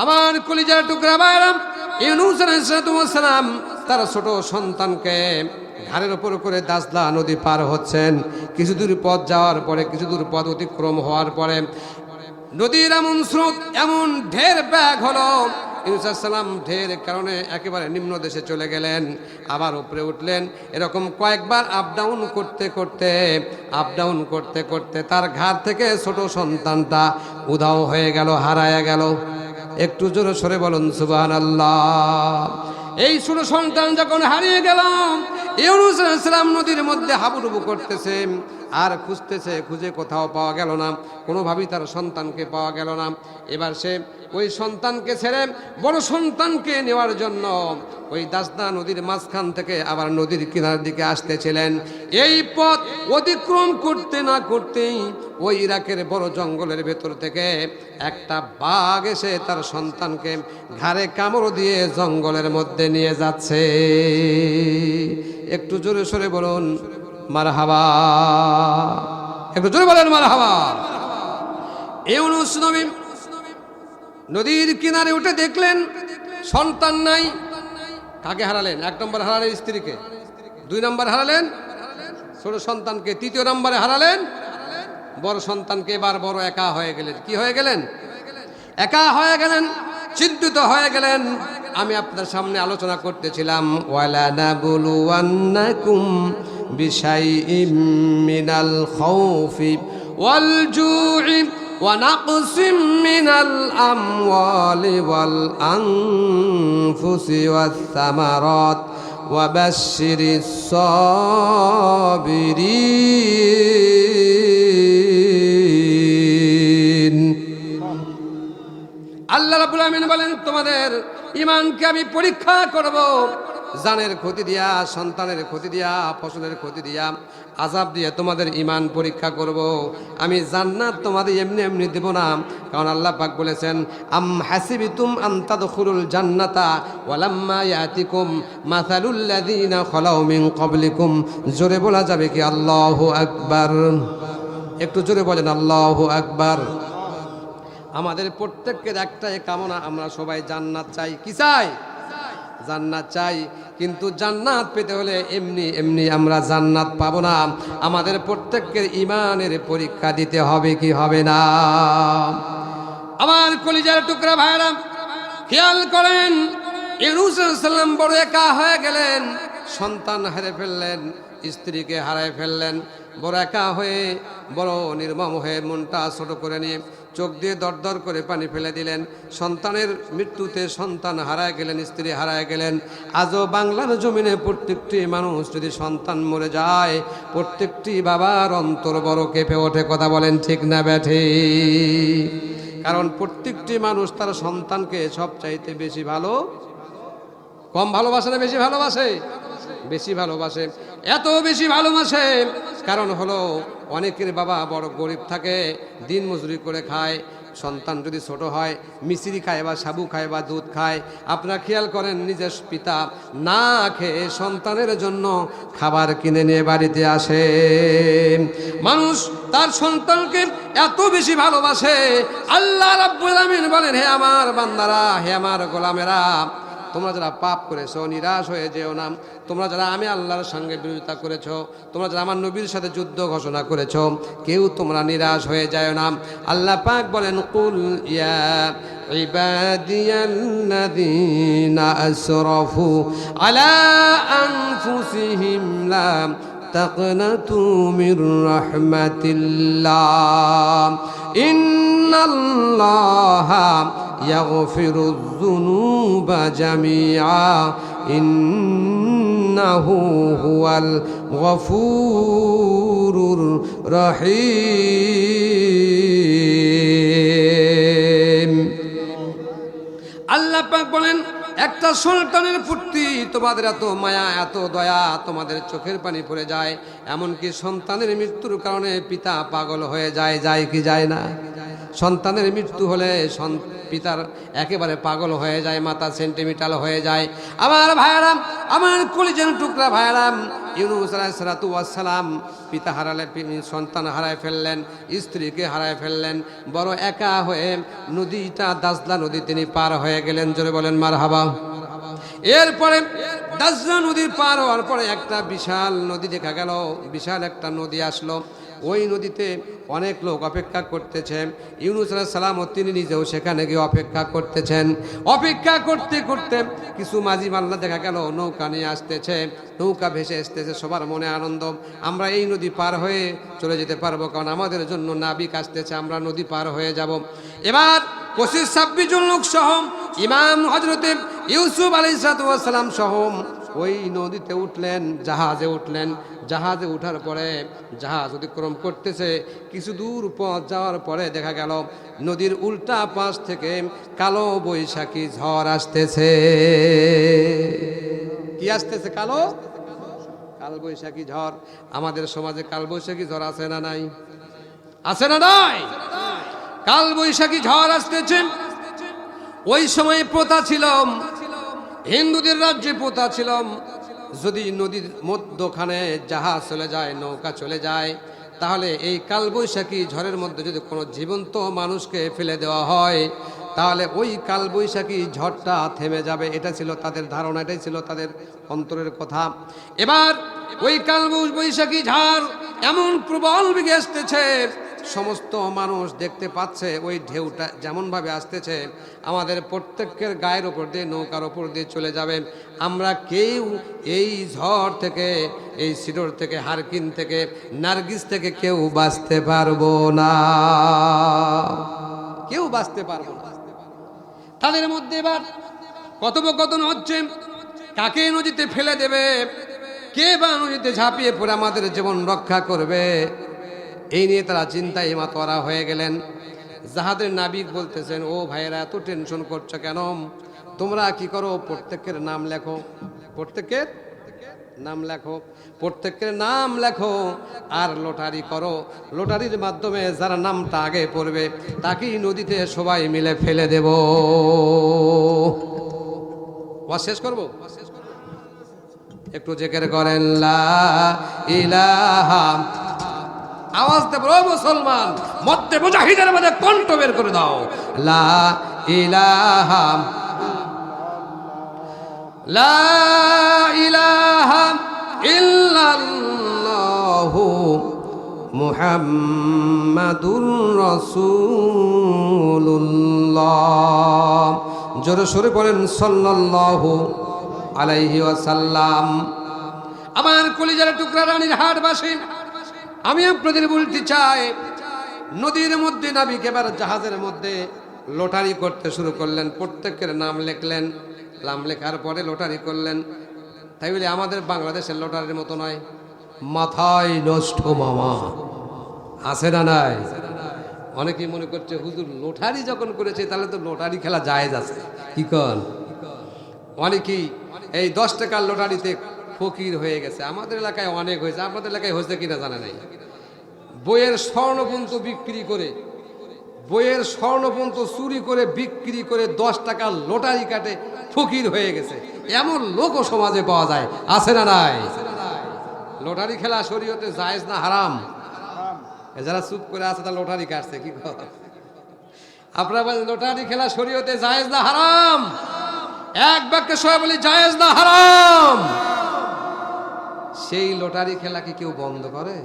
আমার কলিজার টুকরা ভাইরা, ইউনূস আলাইহিস সালাম তার ছোট সন্তানকে ঘাড়ের উপর করে দাজলা নদী পার হচ্ছেন। কিছু দূর পথ যাওয়ার পরে, কিছু দূর পথ অতিক্রম হওয়ার পরে নদীর এমন স্রোত, এমন ঢের ব্যাগ হলো, ইউনূস আলাইহিস সালাম ঢের কারণে একেবারে নিম্ন দেশে চলে গেলেন, আবার উপরে উঠলেন। এরকম কয়েকবার আপ ডাউন করতে করতে তার ঘাড় থেকে ছোট সন্তানটা উধাও হয়ে গেল, হারায়া গেল। একটু জোরে সরে বলুন সুবহানাল্লাহ। এই ছোট সন্তান যখন হারিয়ে গেল, ইউনূস আলাইহিস সালাম নদীর মধ্যে হাবুডুবু করতেছে আর খুঁজতেছে, খুঁজে কোথাও পাওয়া গেল না, কোনোভাবেই তার সন্তানকে পাওয়া গেল না। এবার সে ওই সন্তানকে ছেড়ে বড় সন্তানকে নেওয়ার জন্য ওই দাজনা নদীর মাঝখান থেকে আবার নদীর কিনার দিকে আসতেছিলেন। এই পথ অতিক্রম করতে না করতেই ওই ইরাকের বড় জঙ্গলের ভেতর থেকে একটা বাঘ এসে তার সন্তানকে ঘাড়ে কামড় দিয়ে জঙ্গলের মধ্যে নিয়ে যাচ্ছে। একটু জোরে সরে বলুন মারহাবা, একটু জোরে বলেন মারহাবা। ইউনূস নবী নদীর কিনারে উঠে দেখলেন সন্তান নাই। কাকে হারালেন? 1 নম্বর হারালেন স্ত্রীকে, 2 নম্বর হারালেন ছোট সন্তানকে, 3 নম্বরে হারালেন বড় সন্তানকে। এবার বড় একা হয়ে গেলেন। কি হয়ে গেলেন? একা হয়ে গেলেন, চিন্তিত হয়ে গেলেন। আমি আপনার সামনে আলোচনা করতেছিলাম, ওয়ালা নাবলুওয়ান্নাকুম বিশাইইম মিনাল খাউফি ওয়াল জু'i ওয়া নাকসিম মিনাল আমওয়ালি ওয়াল আনফুসি ওয়াস সামারাত ওয়া বাশশিরিস সাবিরিন। আল্লাহ রাব্বুল আমিন বলেন, তোমাদের ঈমানকে আমি পরীক্ষা করব, জানের ক্ষতি দিয়া, সন্তানের ক্ষতি দিয়া, ফসলের ক্ষতি দিয়া, আযাব দিয়ে তোমাদের ঈমান পরীক্ষা করব। আমি জান্নাত তোমাদের এমনি এমনি দেব না। কারণ আল্লাহ পাক বলেছেন, আম হাসিবিতুম আন তাদখুলুল জান্নাতা ওয়ালাম্মা ইয়াতিকুম মাসালুল লাযিনা খালাউ মিন ক্বাবলিকুম। জোরে বলা যাবে কি আল্লাহু আকবার? একটু জোরে বলেন আল্লাহু আকবার। আমাদের প্রত্যেকের একটাই কামনা, আমরা সবাই জান্নাত চাই। কি চাই? জান্নাত চাই। কিন্তু জান্নাত পেতে হলে এমনি এমনি আমরা জান্নাত পাবো না। আমাদের প্রত্যেকের ঈমানের পরীক্ষা দিতে হবে, কি হবে না? আমার কলিজার টুকরা ভাইরা, খেয়াল করেন, ইউনূস আলাইহিস সালাম বড় একা হয়ে গেলেন, সন্তান হারিয়ে ফেললেন, স্ত্রীকে হারায় ফেললেন। বড় একা হয়ে, বড় নির্মম হয়ে, মনটা ছোট করে নিয়ে চোখ দিয়ে দরদর করে পানি ফেলে দিলেন। সন্তানের মৃত্যুতে সন্তান হারায় গেলেন, স্ত্রী হারায় গেলেন। আজও বাংলার জমিনে প্রত্যেকটি মানুষ যদি সন্তান মরে যায়, প্রত্যেকটি বাবার অন্তর বড় কেঁপে ওঠে। কথা বলেন ঠিক না ব্যাঠে? কারণ প্রত্যেকটি মানুষ তার সন্তানকে সবচাইতে বেশি কম ভালোবাসে না বেশি ভালোবাসে? বেশি ভালোবাসে। এত বেশি ভালোবাসে কারণ হলো অনেকের বাবা বড় গরিব থাকে, দিন মজুরি করে খায়। সন্তান যদি ছোট হয়, মিশ্রি খায় বা সাবু খায় বা দুধ খায়। আপনারা খেয়াল করেন, নিজের পিতা না খেয়ে সন্তানের জন্য খাবার কিনে নিয়ে বাড়িতে আসে। মানুষ তার সন্তানকে এত বেশি ভালোবাসে। আল্লাহ রাব্বুল আমিন বলেন, হে আমার বান্দারা, হে আমার গোলামেরা, তোমরা যারা পাপ করেছো নিরাশ হয়ে যেও না। তোমরা যারা আমি আল্লাহর সঙ্গে বিরোধিতা করেছো, তোমরা যারা আমার নবীর সাথে যুদ্ধ ঘোষণা করেছো, কেউ তোমরা নিরাশ হয়ে যায় না। আল্লাহ পাক বলেন, কুল ইয়া ইবাদিয়াল্লাযীনা আসরাফু আলা আনফুসিহিম লা তাকনাতু মির রাহমাতিল্লাহ ইন্নাল্লাহা ইয়াগফিরুয যুনুবা জামিআ ইন্নাহু হুয়াল গফুরুর রহিম। আল্লাহ পাক বলেন, একটা সন্তানের প্রতি তোমাদের এত মায়া, এত দয়া, তোমাদের চোখের পানি পড়ে যায়। এমনকি সন্তানের মৃত্যুর কারণে পিতা পাগল হয়ে যায়, যায় কি যায় না? সন্তানের মৃত্যু হলে পিতার একেবারে পাগল হয়ে যায়, মাথা সেন্টিমিটাল হয়ে যায়। আমার ভাইয়ারাম, আমার কলিজার টুকরা ভাইয়ারাম, ইউনূস আলাইহিস সালাতু ওয়াস সালাম পিতা হারালে, সন্তান হারায় ফেললেন, স্ত্রীকে হারায় ফেললেন, বড় একা হয়ে নদীটা দাজলা নদী তিনি পার হয়ে গেলেন। জোরে বলেন মারহাবা। এরপরে দাজলা নদীর পার হওয়ার পরে একটা বিশাল নদী দেখা গেল, বিশাল একটা নদী আসলো। ওই নদীতে অনেক লোক অপেক্ষা করতেছেন। ইউনূস আলাইহিস সালাম ও তিনি নিজেও সেখানে গিয়ে অপেক্ষা করতেছেন। অপেক্ষা করতে করতে কিছু মাঝি মাল্লা দেখা গেল নৌকা নিয়ে আসতেছে, নৌকা ভেসে আসতেছে। সবার মনে আনন্দ, আমরা এই নদী পার হয়ে চলে যেতে পারবো, কারণ আমাদের জন্য নাবিক আসতেছে, আমরা নদী পার হয়ে যাব। এবার 25-26 জন লোক সহ ইমাম হযরতে ইউসুফ আলাইহিস সালাম সহ ওই নদীতে উঠলেন, জাহাজে উঠলেন। জাহাজে উঠার পরে জাহাজ অতিক্রম করতেছে। কিছু দূর পথ যাওয়ার পরে দেখা গেল নদীর উল্টা পাশ থেকে কালো বৈশাখী ঝড় আসতেছে। কি আসতেছে? কাল বৈশাখী ঝড়। আমাদের সমাজে কাল বৈশাখী ঝড় আছে না নাই? আছে না নাই? কাল বৈশাখী ঝড় আসতেছে। ওই সময় প্রথা ছিল, হিন্দুদের রাজ্যে প্রথা ছিল, যদি নদীর মধ্যখানে জাহাজ চলে যায়, নৌকা চলে যায়, তাহলে এই কালবৈশাখী ঝড়ের মধ্যে যদি কোনো জীবন্ত মানুষকে ফেলে দেওয়া হয়, তাহলে ওই কালবৈশাখী ঝড়টা থেমে যাবে। এটা ছিল তাদের ধারণা, এটাই ছিল তাদের অন্তরের কথা। এবার ওই কালবৈশাখী ঝড় এমন প্রবল বেগে আসতেছে, সমস্ত মানুষ দেখতে পাচ্ছে ওই ঢেউটা যেমনভাবে আসতেছে, আমাদের প্রত্যেকের গায়ের ওপর দিয়ে, নৌকার ওপর দিয়ে চলে যাবে। আমরা কেউ এই ঝড় থেকে, এই সিডর থেকে, হারকিন থেকে, নার্গিস থেকে কেউ বাঁচতে পারবো না, কেউ বাঁচতে পারবো না। তাদের মধ্যে এবার কথোপকথন হচ্ছে, কাকে নদীতে ফেলে দেবে, কে বা নদীতে ঝাঁপিয়ে পড়ে আমাদের জীবন রক্ষা করবে। এই নিয়ে তারা চিন্তায় মাতোয়ারা হয়ে গেলেন। জাহাজের নাবিক বলতেছেন, ও ভাইয়েরা এত টেনশন করছো কেন? তোমরা কি করো, প্রত্যেকের নাম লেখো, প্রত্যেকের নাম লেখো, প্রত্যেকের নাম লেখো আর লটারি করো। লটারির মাধ্যমে যার নামটা আগে পড়বে তাকেই নদীতে সবাই মিলে ফেলে দেব। শেষ করবো, একটু জিকির করেন লা ইলাহা। আওয়াজ দেব মুসলমান, মধ্যে মুজাহিদের মধ্যে কণ্ঠ বের করে দাও, লা ইলাহা, লা ইলাহা ইল্লাল্লাহু মুহাম্মাদুর রাসূলুল্লাহ। জোরে সোরে বলেন সাল্লাল্লাহু আলাইহি ওয়াসাল্লাম। আমার কলিজার টুকরা রানীর হাটবাসী, আমি আপনাদের বলতে চাই, নদীর মধ্যে নাবিক এবার জাহাজের মধ্যে লটারি করতে শুরু করলেন। প্রত্যেকের নাম লিখলেন, নাম লেখার পরে লটারি করলেন। তাই বলে আমাদের বাংলাদেশের লটারির মতো নয়, মাথায় নষ্ট মামা, আছে না নাই? অনেকেই মনে করছে হুজুর লটারি যখন করেছে তাহলে তো লটারি খেলা জায়েজ আছে। কি কন? অনেকেই এই 10 টাকার লটারিতে ফকির হয়ে গেছে। আমাদের এলাকায় অনেক হয়েছে, আপনাদের এলাকায় হয়েছে কিনা জানা নেই। বইয়ের স্বর্ণপন্ত বিক্রি করে, বইয়ের স্বর্ণপন্ত চুরি করে বিক্রি করে 10 টাকার লটারি কাটে ফকির হয়ে গেছে। এমন লোকও সমাজে পাওয়া যায়, আছে না নাই? লটারি খেলা শরীয়তে জায়েজ না হারাম? যারা চুপ করে আছে তারা লটারি কাটছে। কি কথা আপনারা বলেন, লটারি খেলা শরীয়তে জায়েজ না হারাম? এক বাক্যে সবাই বলি জায়েজ না হারাম। সেই লটারি খেলা কি কেউ বন্ধ করে?